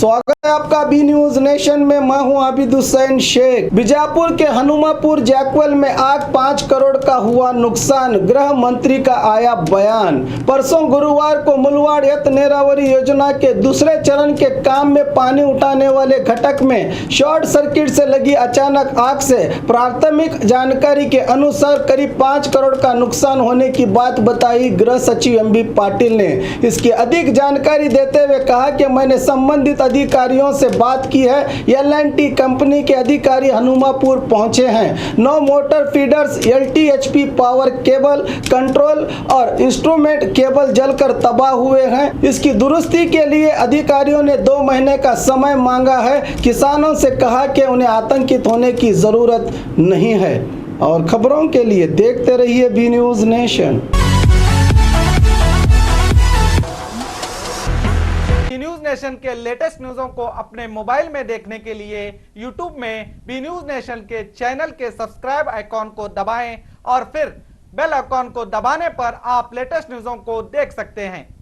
स्वागत है आपका बी न्यूज नेशन में। मैं हूं आबिद हुसैन शेख। बीजापुर के हनुमापुर जैकवेल में आग 5 करोड़ का हुआ नुकसान, गृह मंत्री का आया बयान। परसों गुरुवार को मुलवाड़ यत नेरावरी योजना के दूसरे चरण के काम में पानी उठाने वाले घटक में शॉर्ट सर्किट से लगी अचानक आग से प्राथमिक जानकारी के अनुसार करीब 5 करोड़ का नुकसान होने की बात बताई गृह सचिव एमबी पाटिल ने। इसकी अधिक जानकारी देते हुए कहा कि मैंने संबंधित अधिकारियों से बात की है। एल&टी कंपनी के अधिकारी हनुमापुर पहुंचे हैं। 9 motor feeders, LTHP power cable, control और इंस्ट्रूमेंट केबल जलकर तबाह हुए हैं। इसकी दुरुस्ती के लिए अधिकारियों ने 2 महीने का समय मांगा है। किसानों से कहा कि उन्हें आतंकित होने की जरूरत नहीं है। और खबरों के लिए देखते रहिए B News Nation. News Nation के लेटेस्ट न्यूज़ों को अपने मोबाइल में देखने के लिए YouTube में बी न्यूज नेशन के चैनल के सब्सक्राइब आइकॉन को दबाएं और फिर बेल आइकॉन को दबाने पर आप लेटेस्ट न्यूज़ों को देख सकते हैं।